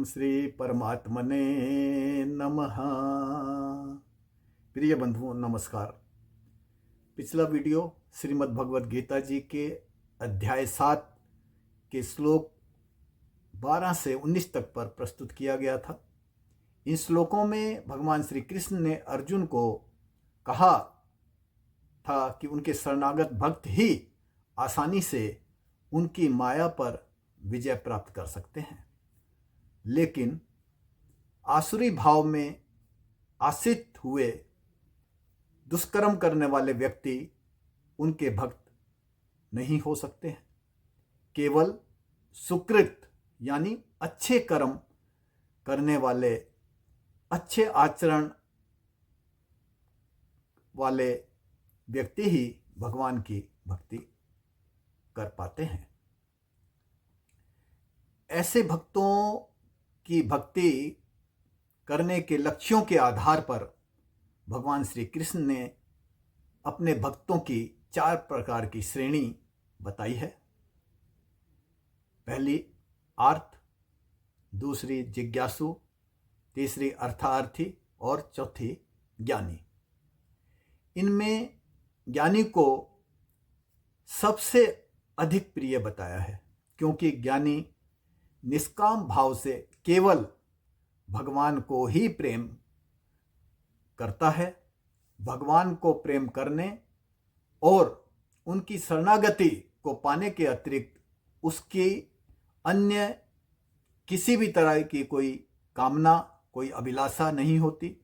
श्री परमात्मने नमः। प्रिय बंधुओं नमस्कार। पिछला वीडियो श्रीमद् भगवद गीता जी के अध्याय 7 के श्लोक 12 से 19 तक पर प्रस्तुत किया गया था। इन श्लोकों में भगवान श्री कृष्ण ने अर्जुन को कहा था कि उनके शरणागत भक्त ही आसानी से उनकी माया पर विजय प्राप्त कर सकते हैं, लेकिन आसुरी भाव में आश्रित हुए दुष्कर्म करने वाले व्यक्ति उनके भक्त नहीं हो सकते हैं। केवल सुकृत यानी अच्छे कर्म करने वाले, अच्छे आचरण वाले व्यक्ति ही भगवान की भक्ति कर पाते हैं। ऐसे भक्तों की भक्ति करने के लक्ष्यों के आधार पर भगवान श्री कृष्ण ने अपने भक्तों की 4 प्रकार की श्रेणी बताई है। पहली आर्त, दूसरी जिज्ञासु, तीसरी अर्थार्थी और चौथी ज्ञानी। इनमें ज्ञानी को सबसे अधिक प्रिय बताया है, क्योंकि ज्ञानी निष्काम भाव से केवल भगवान को ही प्रेम करता है। भगवान को प्रेम करने और उनकी शरणागति को पाने के अतिरिक्त उसकी अन्य किसी भी तरह की कोई कामना, कोई अभिलाषा नहीं होती।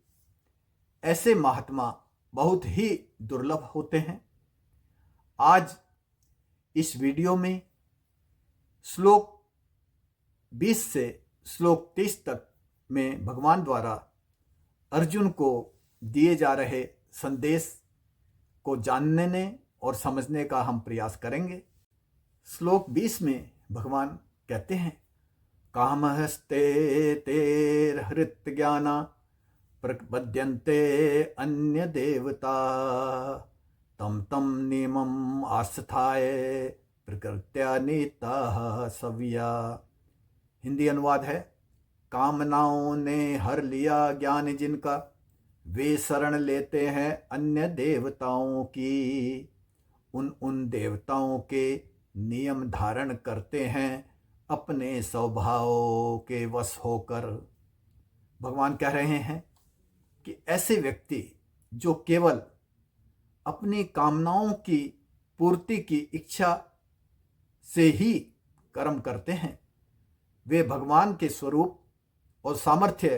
ऐसे महात्मा बहुत ही दुर्लभ होते हैं। आज इस वीडियो में श्लोक 20 से श्लोक 30 तक में भगवान द्वारा अर्जुन को दिए जा रहे संदेश को जानने और समझने का हम प्रयास करेंगे। श्लोक 20 में भगवान कहते हैं, कामहस्ते तेर्हृत ज्ञाना प्रपद्यन्ते अन्य देवता तम तम नियमम आस्थाय प्रकृत्या नीता सव्या। हिंदी अनुवाद है, कामनाओं ने हर लिया ज्ञान जिनका, वे शरण लेते हैं अन्य देवताओं की। उन देवताओं के नियम धारण करते हैं अपने स्वभाव के वश होकर। भगवान कह रहे हैं कि ऐसे व्यक्ति जो केवल अपनी कामनाओं की पूर्ति की इच्छा से ही कर्म करते हैं, वे भगवान के स्वरूप और सामर्थ्य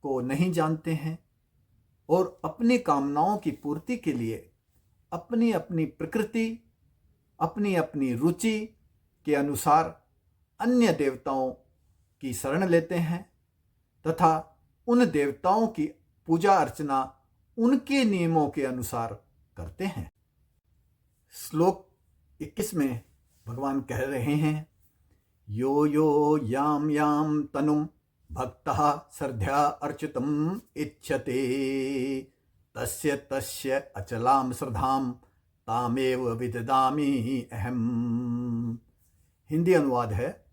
को नहीं जानते हैं और अपनी कामनाओं की पूर्ति के लिए अपनी अपनी प्रकृति, अपनी अपनी रुचि के अनुसार अन्य देवताओं की शरण लेते हैं तथा उन देवताओं की पूजा अर्चना उनके नियमों के अनुसार करते हैं। श्लोक 21 में भगवान कह रहे हैं, यो यो याम याम तनुम भक्तः श्रद्धया अर्चितुम इच्छते तस्य तस्य अचलाम श्रद्धाम तामेव विददामि अहम। हिंदी अनुवाद है,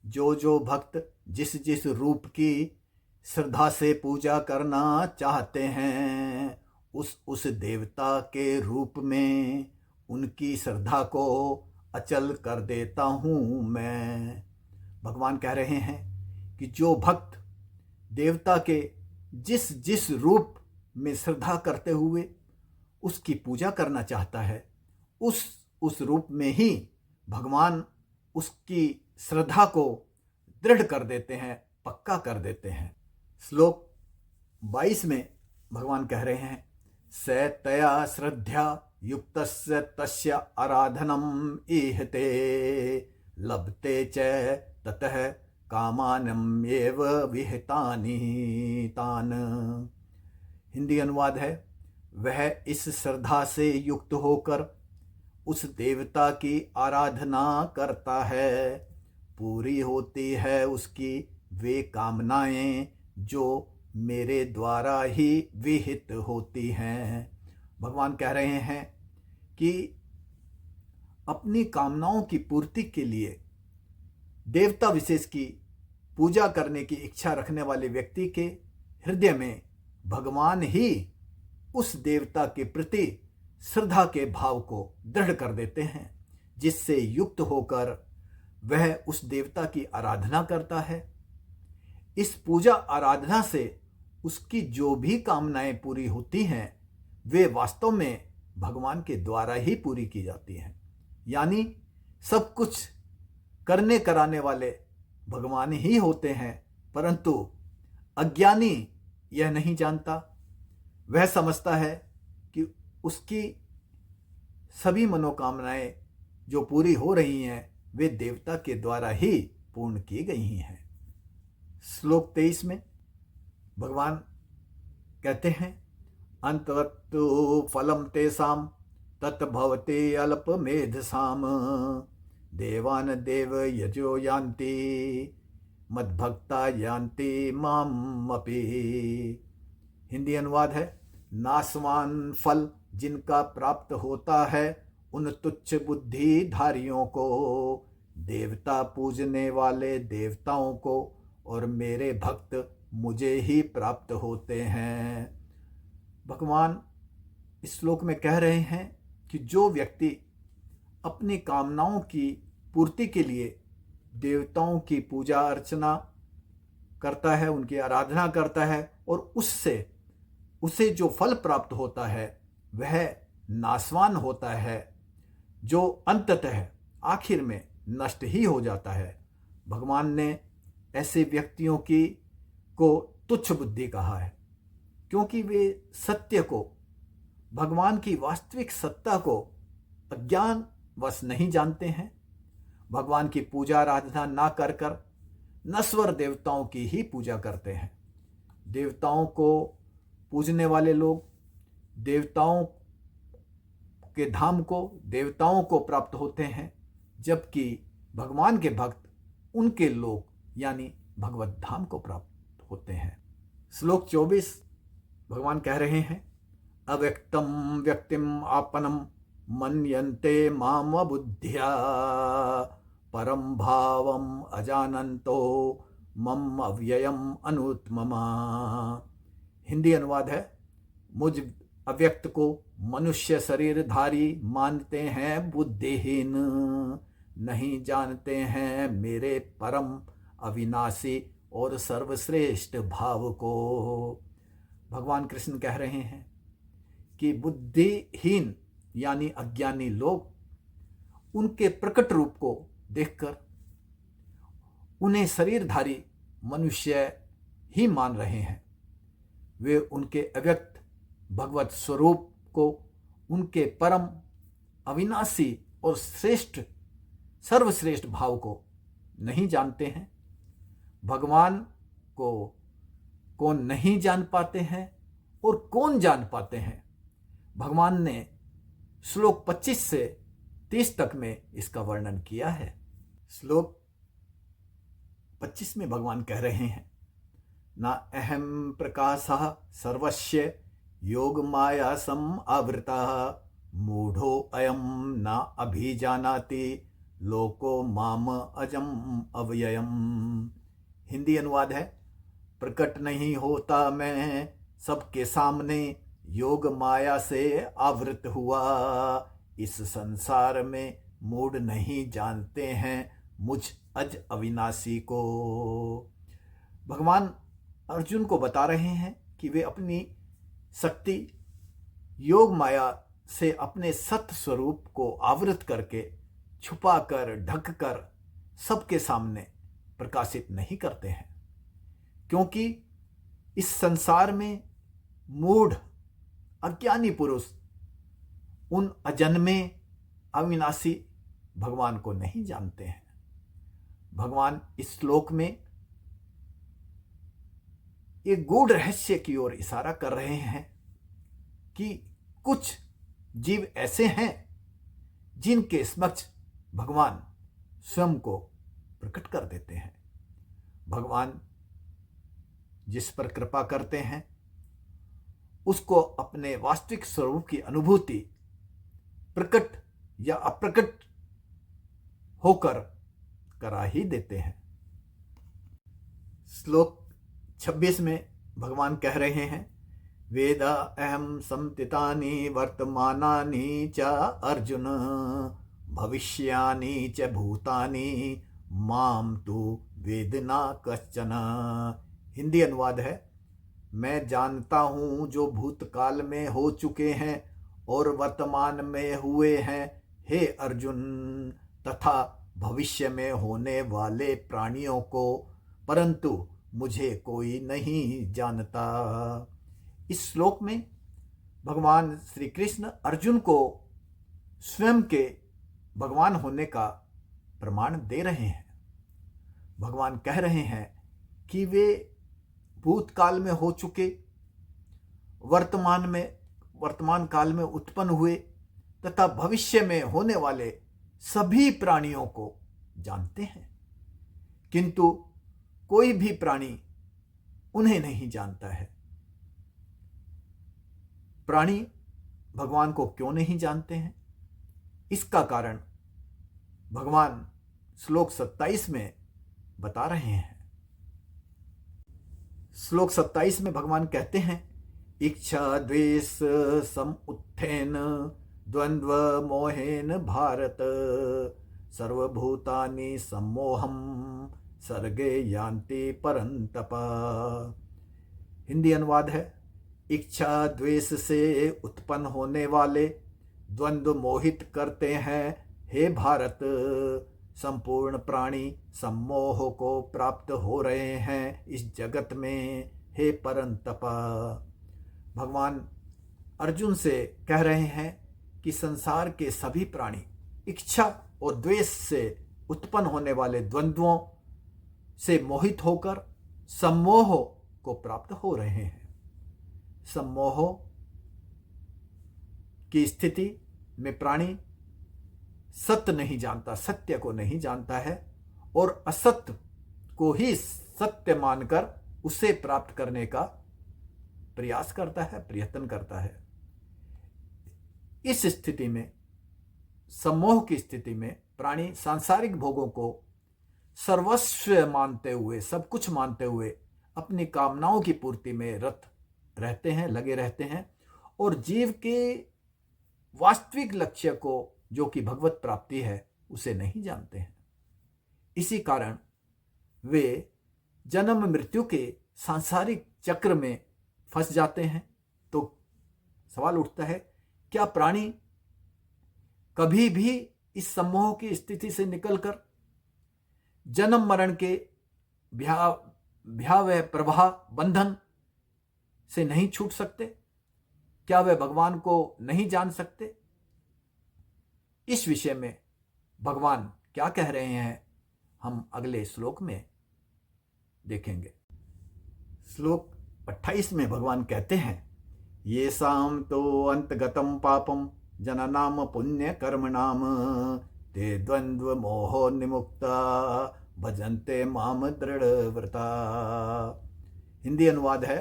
जो भक्त जिस जिस रूप की श्रद्धा से पूजा करना चाहते हैं, उस देवता के रूप में उनकी श्रद्धा को अचल कर देता हूँ मैं। भगवान कह रहे हैं कि जो भक्त देवता के जिस जिस रूप में श्रद्धा करते हुए उसकी पूजा करना चाहता है, उस रूप में ही भगवान उसकी श्रद्धा को दृढ़ कर देते हैं, पक्का कर देते हैं। श्लोक 22 में भगवान कह रहे हैं, स तया श्रद्धया युक्तस्य तस्य आराधनम ईहते लभते च ततः कामानम एव विहितानि तान। हिंदी अनुवाद है, वह इस श्रद्धा से युक्त होकर उस देवता की आराधना करता है, पूरी होती है उसकी वे कामनाएं जो मेरे द्वारा ही विहित होती हैं। भगवान कह रहे हैं कि अपनी कामनाओं की पूर्ति के लिए देवता विशेष की पूजा करने की इच्छा रखने वाले व्यक्ति के हृदय में भगवान ही उस देवता के प्रति श्रद्धा के भाव को दृढ़ कर देते हैं, जिससे युक्त होकर वह उस देवता की आराधना करता है। इस पूजा आराधना से उसकी जो भी कामनाएं पूरी होती हैं वे वास्तव में भगवान के द्वारा ही पूरी की जाती हैं। यानी सब कुछ करने कराने वाले भगवान ही होते हैं, परंतु अज्ञानी यह नहीं जानता। वह समझता है कि उसकी सभी मनोकामनाएं जो पूरी हो रही हैं वे देवता के द्वारा ही पूर्ण की गई हैं। श्लोक 23 में भगवान कहते हैं, अंतवत्तु फलम तेषाम तत्भवते अल्पमेधसाम देवान देव यजो यान्ति मद्भक्ता यान्ति माम अपि। हिंदी अनुवाद है, नासवान फल जिनका प्राप्त होता है उन तुच्छ बुद्धिधारियों को, देवता पूजने वाले देवताओं को और मेरे भक्त मुझे ही प्राप्त होते हैं। भगवान इस श्लोक में कह रहे हैं कि जो व्यक्ति अपनी कामनाओं की पूर्ति के लिए देवताओं की पूजा अर्चना करता है, उनकी आराधना करता है और उससे उसे जो फल प्राप्त होता है वह नाशवान होता है, जो अंततः आखिर में नष्ट ही हो जाता है। भगवान ने ऐसे व्यक्तियों को तुच्छ बुद्धि कहा है, क्योंकि वे सत्य को, भगवान की वास्तविक सत्ता को अज्ञानवश नहीं जानते हैं। भगवान की पूजा आराधना ना कर नश्वर देवताओं की ही पूजा करते हैं। देवताओं को पूजने वाले लोग देवताओं के धाम को, देवताओं को प्राप्त होते हैं, जबकि भगवान के भक्त उनके लोक यानी भगवत धाम को प्राप्त होते हैं। श्लोक 24 भगवान कह रहे हैं, अव्यक्तम व्यक्तिम आपनम मन्यन्ते माम बुद्धिया परम भावम अजानन्तो मम अव्ययम अनुत्ममा। हिंदी अनुवाद है, मुझ अव्यक्त को मनुष्य शरीरधारी मानते हैं बुद्धिहीन, नहीं जानते हैं मेरे परम अविनाशी और सर्वश्रेष्ठ भाव को। भगवान कृष्ण कह रहे हैं कि बुद्धिहीन यानी अज्ञानी लोग उनके प्रकट रूप को देखकर उन्हें शरीरधारी मनुष्य ही मान रहे हैं। वे उनके अव्यक्त भगवत स्वरूप को, उनके परम अविनाशी और श्रेष्ठ सर्वश्रेष्ठ भाव को नहीं जानते हैं। भगवान को कौन नहीं जान पाते हैं और कौन जान पाते हैं, भगवान ने श्लोक 25 से 30 तक में इसका वर्णन किया है। श्लोक 25 में भगवान कह रहे हैं, ना अहम प्रकाशः सर्वस्य योग माया सम आवृता मूढ़ो अयम न अभिजानाति लोको माम अजम अव्ययम। हिंदी अनुवाद है, प्रकट नहीं होता मैं सबके सामने, योग माया से आवृत हुआ, इस संसार में मूढ़ नहीं जानते हैं मुझ अज अविनाशी को। भगवान अर्जुन को बता रहे हैं कि वे अपनी शक्ति योग माया से अपने सत्य स्वरूप को आवृत करके, छुपाकर, ढककर सबके सामने प्रकाशित नहीं करते हैं, क्योंकि इस संसार में मूढ़ अज्ञानी पुरुष उन अजन्मे अविनाशी भगवान को नहीं जानते हैं। भगवान इस श्लोक में एक गूढ़ रहस्य की ओर इशारा कर रहे हैं कि कुछ जीव ऐसे हैं जिनके समक्ष भगवान स्वयं को प्रकट कर देते हैं। भगवान जिस पर कृपा करते हैं उसको अपने वास्तविक स्वरूप की अनुभूति प्रकट या अप्रकट होकर करा ही देते हैं। श्लोक 26 में भगवान कह रहे हैं, वेदा अहम समतितानि वर्तमानानि च अर्जुन भविष्यानि च भूतानि माम तु वेदना कश्चन। हिंदी अनुवाद है, मैं जानता हूँ जो भूतकाल में हो चुके हैं और वर्तमान में हुए हैं, हे अर्जुन, तथा भविष्य में होने वाले प्राणियों को, परंतु मुझे कोई नहीं जानता। इस श्लोक में भगवान श्री कृष्ण अर्जुन को स्वयं के भगवान होने का प्रमाण दे रहे हैं। भगवान कह रहे हैं कि वे भूतकाल में हो चुके, वर्तमान काल में उत्पन्न हुए तथा भविष्य में होने वाले सभी प्राणियों को जानते हैं, किंतु कोई भी प्राणी उन्हें नहीं जानता है। प्राणी भगवान को क्यों नहीं जानते हैं? इसका कारण भगवान श्लोक 27 में बता रहे हैं। श्लोक 27 में भगवान कहते हैं, इच्छा द्वेष सम उत्थेन द्वंद्व मोहेन भारत सर्वभूतानि सम्मोहम सर्गे यान्ति परंतप। हिंदी अनुवाद है, इच्छा द्वेष से उत्पन्न होने वाले द्वंद्व मोहित करते हैं, हे भारत, संपूर्ण प्राणी सम्मोह को प्राप्त हो रहे हैं इस जगत में, हे परंतप। भगवान अर्जुन से कह रहे हैं कि संसार के सभी प्राणी इच्छा और द्वेष से उत्पन्न होने वाले द्वंद्वों से मोहित होकर सम्मोह को प्राप्त हो रहे हैं। सम्मोह की स्थिति में प्राणी सत्य नहीं जानता, सत्य को नहीं जानता है और असत्य को ही सत्य मानकर उसे प्राप्त करने का प्रयास करता है, प्रयत्न करता है। इस स्थिति में, सम्मोह की स्थिति में, प्राणी सांसारिक भोगों को सर्वस्व मानते हुए, सब कुछ मानते हुए अपनी कामनाओं की पूर्ति में रत रहते हैं, लगे रहते हैं और जीव के वास्तविक लक्ष्य को, जो कि भगवत प्राप्ति है, उसे नहीं जानते हैं। इसी कारण वे जन्म मृत्यु के सांसारिक चक्र में फंस जाते हैं। तो सवाल उठता है, क्या प्राणी कभी भी इस सम्मोह की स्थिति से निकलकर जन्म मरण के भयावह प्रवाह बंधन से नहीं छूट सकते? क्या वे भगवान को नहीं जान सकते? इस विषय में भगवान क्या कह रहे हैं, हम अगले श्लोक में देखेंगे। श्लोक 28 में भगवान कहते हैं, ये साम तो अंतगतम पापम जननाम पुण्य कर्मणाम ते द्वंद्व मोहो निमुक्ता भजन्ते माम दृढ़ व्रता। हिंदी अनुवाद है,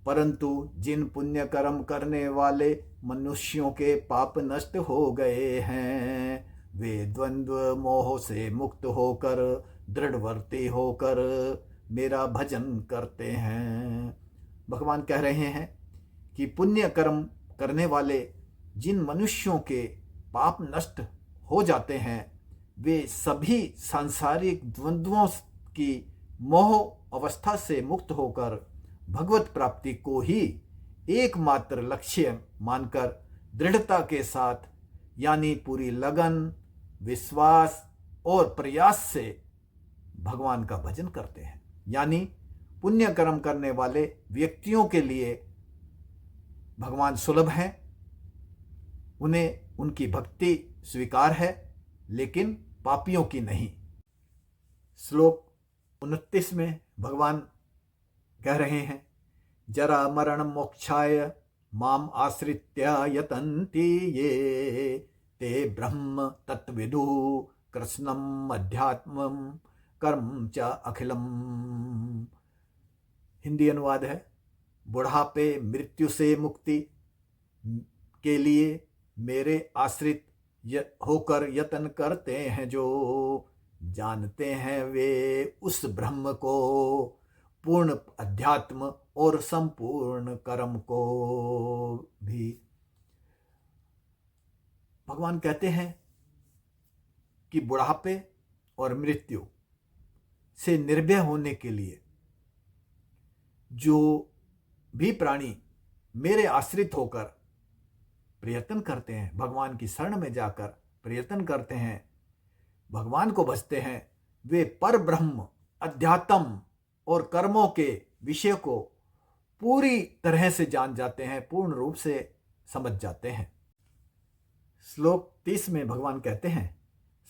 परंतु जिन पुण्य कर्म करने वाले मनुष्यों के पाप नष्ट हो गए हैं, वे द्वंद्व मोह से मुक्त होकर दृढ़वर्ती होकर मेरा भजन करते हैं। भगवान कह रहे हैं कि पुण्य कर्म करने वाले जिन मनुष्यों के पाप नष्ट हो जाते हैं, वे सभी सांसारिक द्वंद्वों की मोह अवस्था से मुक्त होकर भगवत प्राप्ति को ही एकमात्र लक्ष्य मानकर दृढ़ता के साथ, यानी पूरी लगन, विश्वास और प्रयास से भगवान का भजन करते हैं। यानी पुण्य कर्म करने वाले व्यक्तियों के लिए भगवान सुलभ हैं, उन्हें उनकी भक्ति स्वीकार है, लेकिन पापियों की नहीं। श्लोक 29 में भगवान कह रहे हैं, जरा मरण मोक्षाय माम आश्रित्य यतन्ति ये ते ब्रह्म तत्विदु कृष्णम अध्यात्मम कर्म च अखिलम। हिंदी अनुवाद है, बुढ़ापे मृत्यु से मुक्ति के लिए मेरे आश्रित होकर यत्न करते हैं, जो जानते हैं वे उस ब्रह्म को पूर्ण अध्यात्म और संपूर्ण कर्म को भी। भगवान कहते हैं कि बुढ़ापे और मृत्यु से निर्भय होने के लिए जो भी प्राणी मेरे आश्रित होकर प्रयत्न करते हैं, भगवान की शरण में जाकर प्रयत्न करते हैं, भगवान को भजते हैं, वे पर ब्रह्म अध्यात्म और कर्मों के विषय को पूरी तरह से जान जाते हैं, पूर्ण रूप से समझ जाते हैं। श्लोक 30 में भगवान कहते हैं,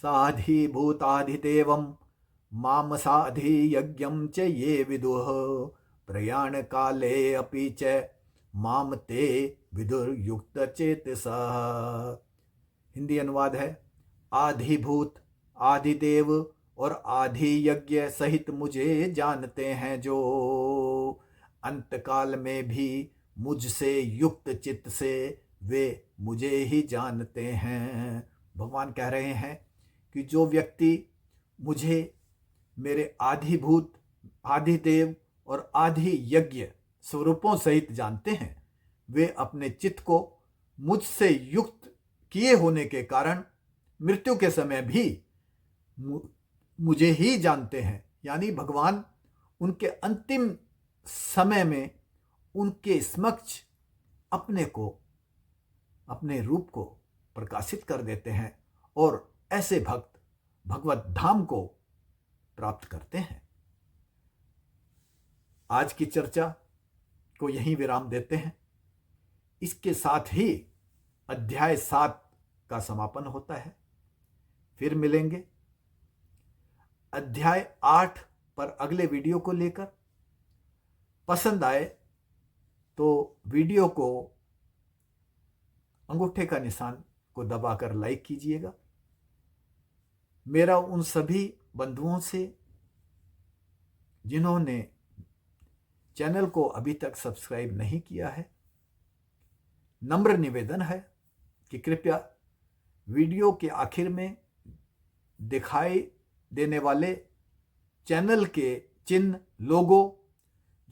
साधिभूताधिदेवं माम साधि यज्ञं च ये विदुः प्रयाण काले अपि च माम ते विदुर्युक्त चेतसः। हिंदी अनुवाद है, आधिभूत, आधिदेव और आधि यज्ञ सहित मुझे जानते हैं जो, अंतकाल में भी मुझसे युक्त चित्त से वे मुझे ही जानते हैं। भगवान कह रहे हैं कि जो व्यक्ति मुझे मेरे आधिभूत, आधिदेव और आधि यज्ञ स्वरूपों सहित जानते हैं, वे अपने चित्त को मुझसे युक्त किए होने के कारण मृत्यु के समय भी मुझे ही जानते हैं। यानी भगवान उनके अंतिम समय में उनके समक्ष अपने को, अपने रूप को प्रकाशित कर देते हैं और ऐसे भक्त भगवत धाम को प्राप्त करते हैं। आज की चर्चा को यहीं विराम देते हैं। इसके साथ ही अध्याय 7 का समापन होता है। फिर मिलेंगे अध्याय 8 पर अगले वीडियो को लेकर। पसंद आए तो वीडियो को अंगूठे का निशान को दबाकर लाइक कीजिएगा। मेरा उन सभी बंधुओं से जिन्होंने चैनल को अभी तक सब्सक्राइब नहीं किया है, नम्र निवेदन है कि कृपया वीडियो के आखिर में दिखाई देने वाले चैनल के चिन्ह, लोगो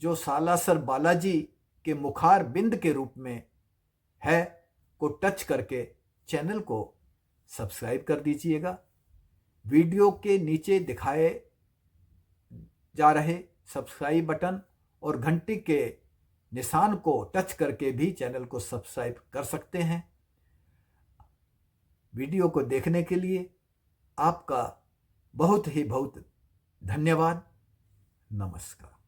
जो सालासर बालाजी के मुखार बिंद के रूप में है को टच करके चैनल को सब्सक्राइब कर दीजिएगा। वीडियो के नीचे दिखाए जा रहे सब्सक्राइब बटन और घंटी के निशान को टच करके भी चैनल को सब्सक्राइब कर सकते हैं। वीडियो को देखने के लिए आपका बहुत ही बहुत धन्यवाद। नमस्कार।